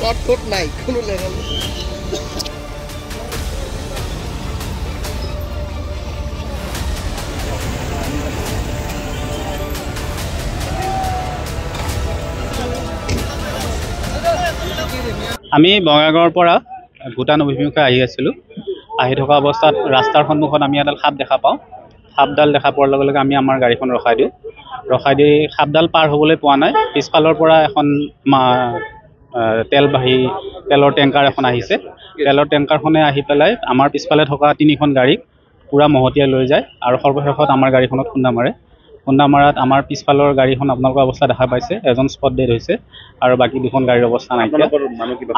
Shortcut নাই কোনো level আমি বঙাইগাঁৱৰ পৰা ভূটান অভিমুখে আহি আছিলোঁ। আহি থকা অৱস্থাত ৰাস্তাৰ সন্মুখত আমি এডাল সাপ দেখা পাওঁ। সাপডাল দেখা পোৱাৰ লগে লগে আমি আমাৰ গাড়ীখন ৰখাই দিওঁ। ৰখাই দি সাপডাল পাৰ হ'বলৈ পোৱা নাই। পিছফালৰ পৰা এখন তেলৰ টেংকাৰ এখন আহিছে। তেলৰ টেংকাৰখনে আহি পেলাই আমাৰ পিছফালে থকা 3খন গাড়ীক পূৰা মহতিয়াই লৈ যায় আৰু সৰ্বশেষত আমাৰ গাড়ীখনত খুন্দা মাৰে। খুন্দা মাৰাত আমাৰ পিছফালৰ গাড়ীখন আপোনালোকৰ অৱস্থা দেখা পাইছে। এজন স্পট ডেড হৈছে আৰু বাকী 2খন গাড়ীৰ অৱস্থা নাইকিয়া।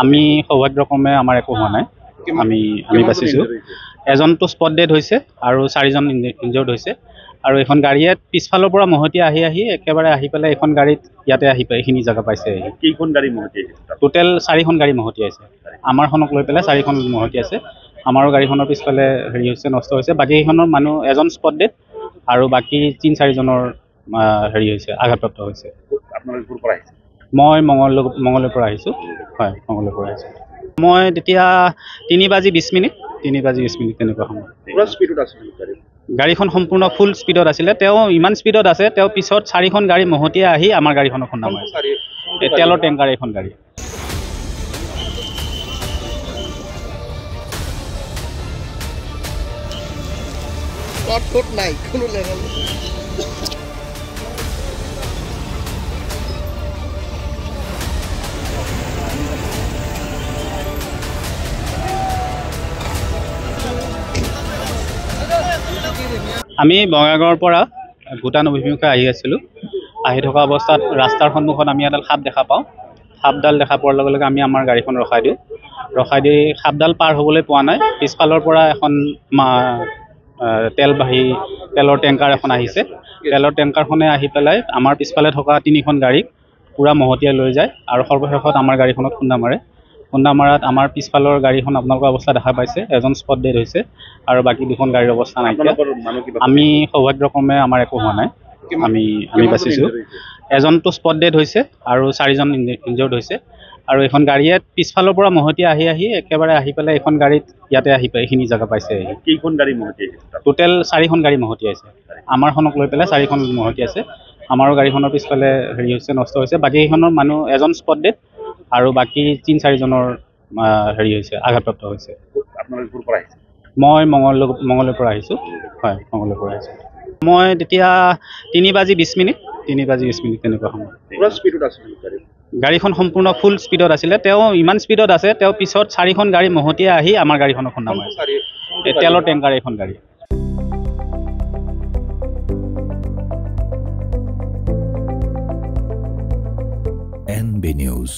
আমি সৌভাগ্যক্ৰমে আমাৰ একো হোৱা নাই। আমি বাচিছোঁ। এজনটো স্পট ডেড হৈছে আৰু 4জন ইনজৰ্ড হৈছে। আৰু এখন গাড়ীয়ে পিছফালৰ পৰা মহতিয়াই আহি একেবাৰে আহি পেলাই এখন গাড়ীত ইয়াতে আহি এইখিনি জেগা পাইছে। কেইখন গাড়ী মহতিয়াইছে? টোটেল 4খন গাড়ী মহতিয়াইছে। আমাৰখনক লৈ পেলাই 4খন মহতিয়াইছে। আমাৰো গাড়ীখনৰ পিছফালে হৈছে নষ্ট হৈছে। বাকীকেইখনৰ মানুহ এজন স্পট ডেড আৰু বাকী 3-4জনৰ হৈছে আঘাতপ্ৰাপ্ত হৈছে। আপোনালোকৰ পৰা আহিছে? মই মঙলৰ পৰা আহিছোঁ। হয়, মঙলৰ পৰা আহিছোঁ। মই তেতিয়া 3:20 তেনেকুৱা সময়। পুৰা স্পীডত আছিল গাড়ীখন সম্পূৰ্ণ ফুল স্পীডত আছিলে। তেওঁ ইমান স্পীডত আছে, তেওঁ পিছত 4খন গাড়ী মহতিয়াই আহি আমাৰ গাড়ীখনৰ খুন্দা মাৰিছে। তেলৰ টেংকাৰ এখন গাড়ী। শৰ্টকাট নাই কোনো লেভেল আমি বঙাইগাঁৱৰ পৰা ভূটান অভিমুখে আহি আছিলোঁ। আহি থকা অৱস্থাত ৰাস্তাৰ সন্মুখত আমি এডাল সাপ দেখা পাওঁ। সাপডাল দেখা পোৱাৰ লগে লগে আমি আমাৰ গাড়ীখন ৰখাই দিওঁ। ৰখাই দি সাপডাল পাৰ হ'বলৈ পোৱা নাই। পিছফালৰ পৰা এখন তেলৰ টেংকাৰ এখন আহিছে। তেলৰ টেংকাৰখনে আহি পেলাই আমাৰ পিছফালে থকা 3খন গাড়ীক পূৰা মহতিয়াই লৈ যায় আৰু সৰ্বশেষত আমাৰ গাড়ীখনত খুন্দা মাৰে। খুন্দা মাৰাত আমাৰ পিছফালৰ গাড়ীখন আপোনালোকৰ অৱস্থা দেখা পাইছে। এজন স্পট ডেড হৈছে আৰু বাকী 2খন গাড়ীৰ অৱস্থা নাইকিয়া। আমি সৌভাগ্যক্ৰমে আমাৰ একো হোৱা নাই। আমি বাচিছোঁ। এজনটো স্পট ডেড হৈছে আৰু 4জন ইনজৰ্ড হৈছে। আৰু এখন গাড়ীয়ে পিছফালৰ পৰা মহতিয়াই আহি একেবাৰে আহি পেলাই এখন গাড়ীত ইয়াতে আহি এইখিনি জেগা পাইছে। কেইখন গাড়ী মহতিয়াইছে? টোটেল 4খন গাড়ী মহতিয়াইছে। আমাৰখনক লৈ পেলাই 4খন মহতিয়াইছে। আমাৰো গাড়ীখনৰ পিছফালে হৈছে নষ্ট হৈছে। বাকীকেইখনৰ মানুহ এজন স্পট ডেড আৰু বাকী 3-4জনৰ হৈছে আঘাতপ্ৰাপ্ত হৈছে। আপোনালোকৰ পৰা আহিছে? মই মঙলৰ পৰা আহিছোঁ। হয়, মঙলৰ পৰা আহিছোঁ। মই তেতিয়া 3:20 তেনেকুৱা সময়। পুৰা স্পীডত আছিল গাড়ীখন সম্পূৰ্ণ ফুল স্পীডত আছিলে। তেওঁ ইমান স্পীডত আছে, তেওঁ পিছত 4খন গাড়ী মহতিয়াই আহি আমাৰ গাড়ীখনৰ খুন্দা মাৰিছে। তেলৰ টেংকাৰ এখন গাড়ী। NB নিউজ,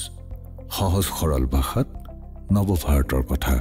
সহজ সৰল ভাষাত নৱভাৰতৰ কথা।